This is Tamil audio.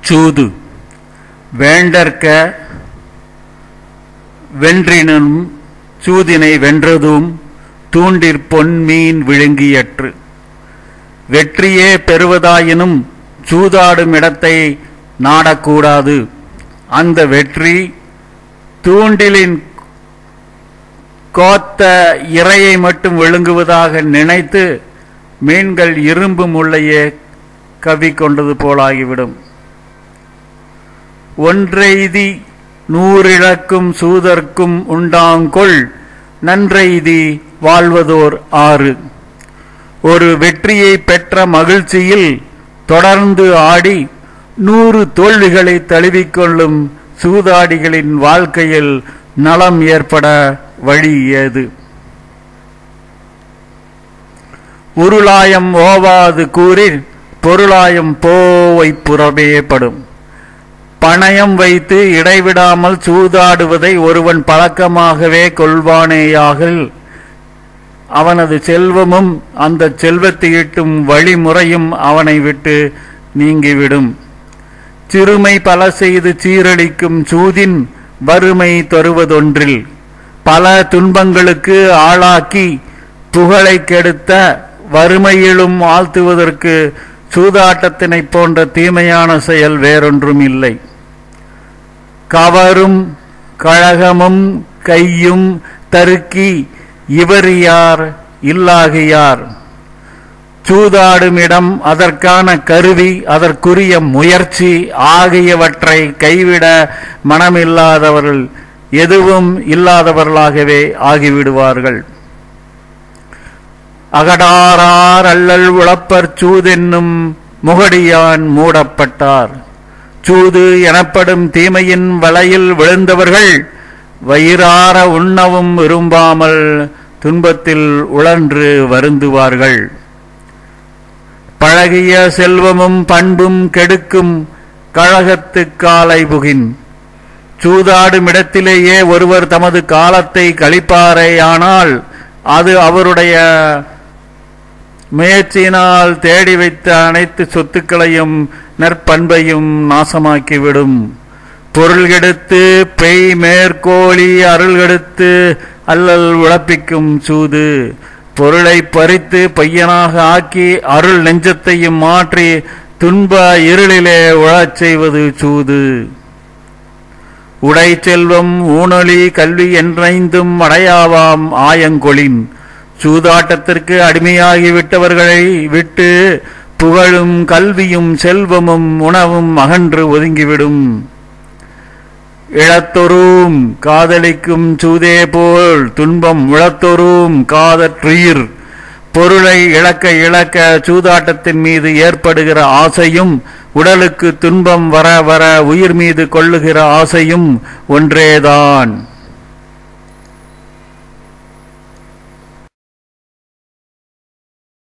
சூது வேண்டற்க வென்றினும் சூதினை வென்றதும் தூண்டிற் பொன்மீன் விழுங்கியற்று. வெற்றியே பெறுவதாயினும் சூதாடும் இடத்தை நாடக்கூடாது. அந்த வெற்றி தூண்டிலின் கோத்த இரையை மட்டும் விழுங்குவதாக நினைத்து மீன்கள் இரும்பு முள்ளையே கவ்விக்கொண்டது போலாகிவிடும். ஒன்றெய்தி நூறிழக்கும் சூதர்க்கும் உண்டாங்கொள் நன்றெய்தி வாழ்வதோர் ஆறு. ஒரு வெற்றியை பெற்ற மகிழ்ச்சியில் தொடர்ந்து ஆடி 100 தோல்விகளை தழுவிக்கொள்ளும் சூதாடிகளின் வாழ்க்கையில் நலம் ஏற்பட வழி ஏது? உருளாயம் ஓவாது கூறிற் பொருளாயம் போவை புறமே படும். பணயம் வைத்து இடைவிடாமல் சூதாடுவதை ஒருவன் பழக்கமாகவே கொள்வானேயாகில் அவனது செல்வமும் அந்த செல்வத்தை ஈட்டும் வழிமுறையும் அவனை விட்டு நீங்கிவிடும். சிறுமை பல செய்து சீரழிக்கும் சூதின் வறுமை தருவதொன்றில் பல துன்பங்களுக்கு ஆளாக்கி புகழை கெடுத்த வறுமையிலும் ஆழ்த்துவதற்கு சூதாட்டத்தினை போன்ற தீமையான செயல் வேறொன்றும் இல்லை. கவரும் கழகமும் கையும் தருக்கி இவரியார் இல்லாகியார். சூதாடும் இடம், அதற்கான கருவி, அதற்குரிய முயற்சி ஆகியவற்றை கைவிட மனமில்லாதவர்கள் எதுவும் இல்லாதவர்களாகவே ஆகிவிடுவார்கள். அகடாரார் அல்லல் உழப்பர் சூதென்னும் முகடியான் மூடப்பட்டார். சூது எனப்படும் தீமையின் வலையில் விழுந்தவர்கள் வயிறார உண்ணவும் விரும்பாமல் துன்பத்தில் உழன்று வருந்துவார்கள். பழகிய செல்வமும் பண்பும் கெடுக்கும் கழகத்து காலை புகின். சூதாடும் இடத்திலேயே ஒருவர் தமது காலத்தை கழிப்பாரேயானால் அது அவருடைய முயற்சியினால் தேடி வைத்த அனைத்து சொத்துக்களையும் நற்பண்பையும் நாசமாக்கிவிடும். பொருள் கெடுத்து பெய் மேற்கோழி அருள் கெடுத்து அல்லல் உழப்பிக்கும் சூது. பொருளை பறித்து பையனாக ஆக்கி அருள் நெஞ்சத்தையும் மாற்றி துன்ப இருளிலே உழச் செய்வது சூது. உடை செல்வம் ஊனொலி கல்வி என்றைந்தும் அடையாவாம் ஆயங்கொளின். சூதாட்டத்திற்கு அடிமையாகிவிட்டவர்களை விட்டு புகழும் கல்வியும் செல்வமும் உணவும் அகன்று ஒதுங்கிவிடும். இழத்தொரும் காதலிக்கும் சூதே போல் துன்பம் உழத்தொரும் காதற்றுயிர். பொருளை இழக்க இழக்க சூதாட்டத்தின் மீது ஏற்படுகிற ஆசையும் உடலுக்கு துன்பம் வர வர உயிர் மீது கொள்ளுகிற ஆசையும் ஒன்றேதான்.